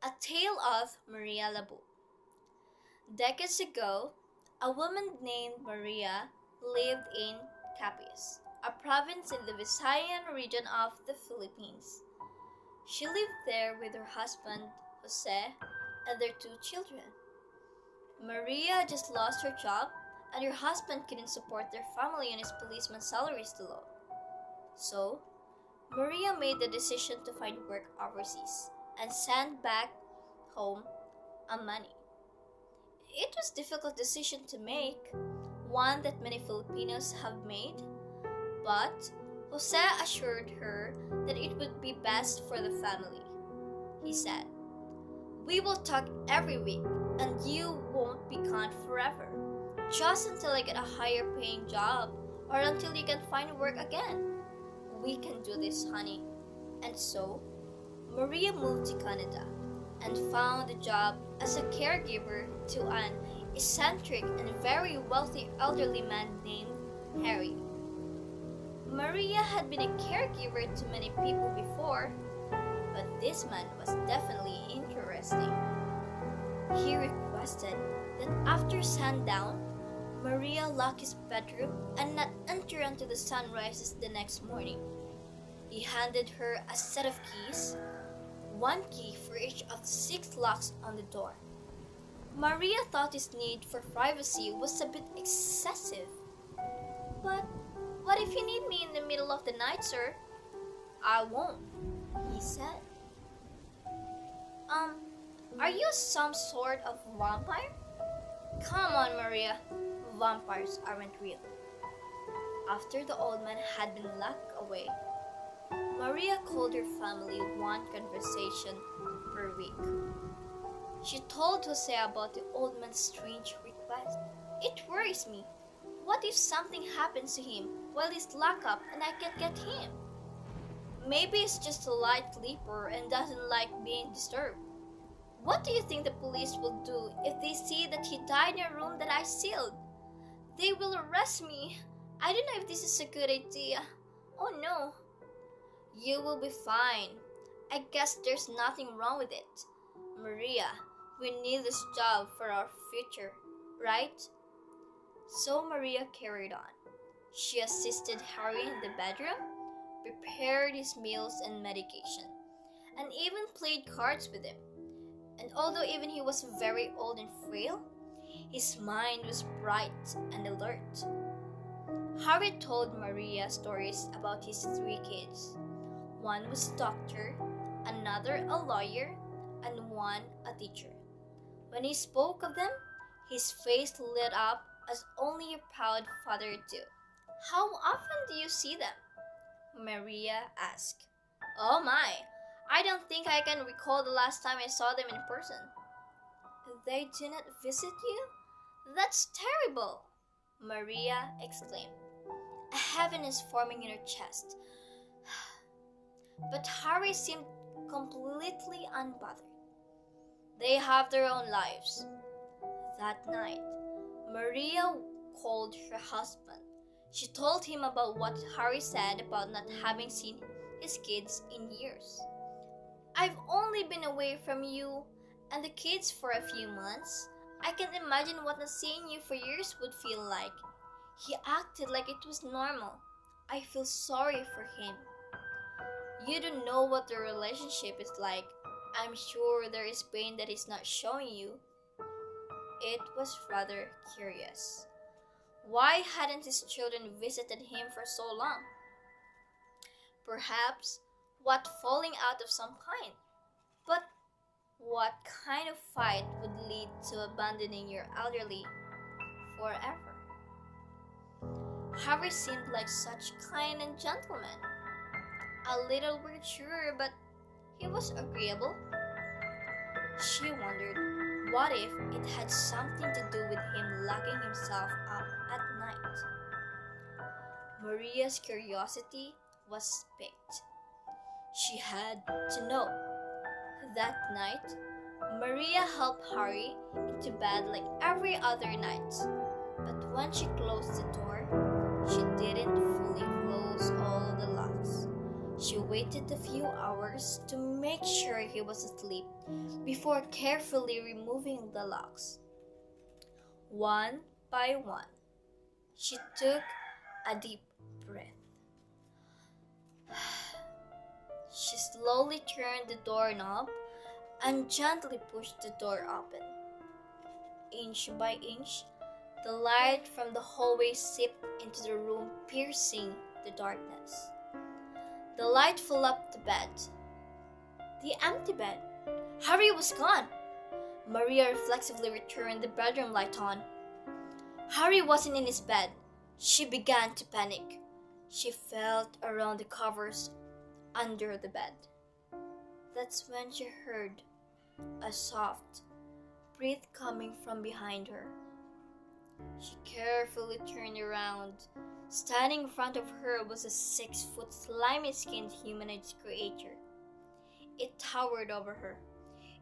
A tale of Maria Labo. Decades ago, a woman named Maria lived in Capiz, a province in the Visayan region of the Philippines. She lived there with her husband, Jose, and their two children. Maria just lost her job, and her husband couldn't support their family on his policeman's salaries too low. So, Maria made the decision to find work overseas and send back home money. It was a difficult decision to make, one that many Filipinos have made, but Jose assured her that it would be best for the family. He said, "We will talk every week and you won't be gone forever, just until I get a higher paying job or until you can find work again. We can do this, honey." And so, Maria moved to Canada and found a job as a caregiver to an eccentric and very wealthy elderly man named Harry. Maria had been a caregiver to many people before, but this man was definitely interesting. He requested that after sundown, Maria lock his bedroom and not enter until the sun rises the next morning. He handed her a set of keys, one key for each of the 6 locks on the door. Maria thought his need for privacy was a bit excessive. "But what if you need me in the middle of the night, sir?" "I won't," he said. Are you some sort of vampire?" "Come on, Maria. Vampires aren't real." After the old man had been locked away, Maria called her family one conversation per week. She told Jose about the old man's strange request. "It worries me. What if something happens to him while he's locked up and I can't get him? Maybe he's just a light sleeper and doesn't like being disturbed. What do you think the police will do if they see that he died in a room that I sealed? They will arrest me. I don't know if this is a good idea. Oh no." "You will be fine. I guess there's nothing wrong with it. Maria, we need this job for our future, right?" So Maria carried on. She assisted Harry in the bedroom, prepared his meals and medication, and even played cards with him. And although even he was very old and frail, his mind was bright and alert. Harry told Maria stories about his 3 kids. One was a doctor, another a lawyer, and one a teacher. When he spoke of them, his face lit up as only a proud father do. "How often do you see them?" Maria asked. "Oh my, I don't think I can recall the last time I saw them in person." "They do not visit you? That's terrible!" Maria exclaimed. A heaviness forming in her chest. But Harry seemed completely unbothered. "They have their own lives." That night, Maria called her husband. She told him about what Harry said about not having seen his kids in years. "I've only been away from you and the kids for a few months. I can't imagine what not seeing you for years would feel like. He acted like it was normal. I feel sorry for him." "You don't know what the relationship is like. I'm sure there is pain that he's not showing you." It was rather curious. Why hadn't his children visited him for so long? Perhaps what falling out of some kind. But what kind of fight would lead to abandoning your elderly forever? Harry seemed like such kind and gentleman. A little weird, sure, but he was agreeable. She wondered, what if it had something to do with him locking himself up at night? Maria's curiosity was piqued. She had to know. That night, Maria helped Harry into bed like every other night. But when she closed the door, she didn't fully close all the locks. She waited a few hours to make sure he was asleep before carefully removing the locks. One by one, she took a deep breath. She slowly turned the doorknob and gently pushed the door open. Inch by inch, the light from the hallway seeped into the room, piercing the darkness. The light filled up the bed. The empty bed. Harry was gone. Maria reflexively returned the bedroom light on. Harry wasn't in his bed. She began to panic. She felt around the covers under the bed. That's when she heard a soft breath coming from behind her. She carefully turned around. Standing in front of her was a 6-foot slimy-skinned humanoid creature. It towered over her,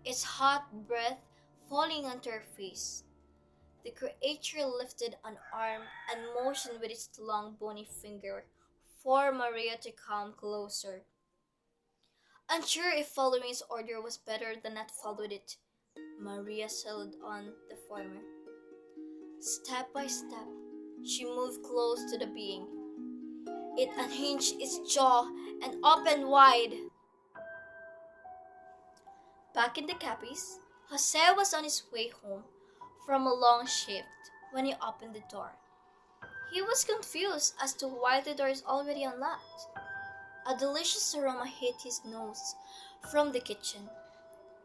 its hot breath falling onto her face. The creature lifted an arm and motioned with its long bony finger for Maria to come closer. Unsure if following his order was better than not following it, Maria settled on the former. Step by step, she moved close to the being. It unhinged its jaw and opened wide. Back in the Cappies, Jose was on his way home from a long shift when he opened the door. He was confused as to why the door is already unlocked. A delicious aroma hit his nose from the kitchen.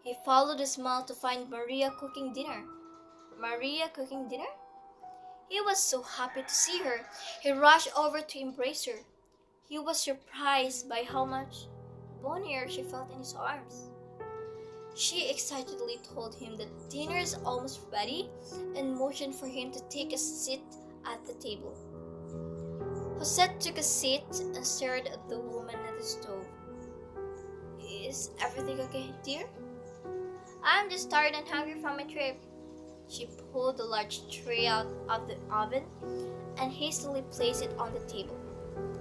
He followed the smell to find Maria cooking dinner. Maria cooking dinner? He was so happy to see her. He rushed over to embrace her. He was surprised by how much bonier she felt in his arms. She excitedly told him that dinner is almost ready and motioned for him to take a seat at the table. Jose took a seat and stared at the woman at the stove. Is everything okay, dear? I'm just tired and hungry from my trip. She pulled a large tray out of the oven and hastily placed it on the table.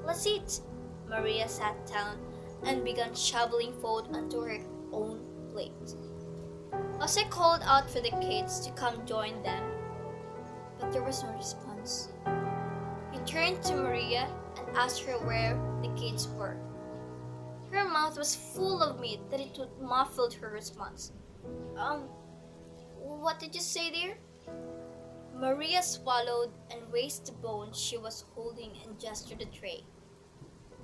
Let's eat. Maria sat down and began shoveling food onto her own plate. Jose called out for the kids to come join them, but there was no response. He turned to Maria and asked her where the kids were. Her mouth was full of meat that it muffled her response. What did you say, dear? Maria swallowed and raised the bone she was holding and gestured the tray.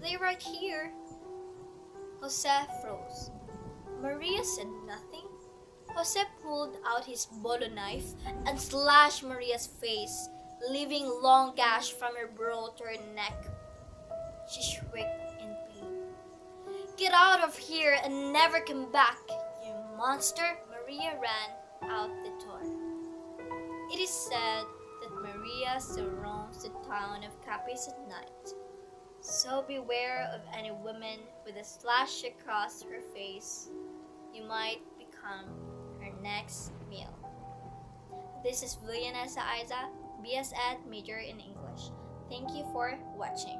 They're right here. Jose froze. Maria said nothing. Jose pulled out his bolo knife and slashed Maria's face, leaving a long gash from her brow to her neck. She shrieked in pain. Get out of here and never come back, you monster! Maria ran out the door. It is said that Maria still roams the town of Capis at night, so beware of any woman with a slash across her face. You might become her next meal. This is Villanessa Isa, BS Ed, major in English. Thank you for watching.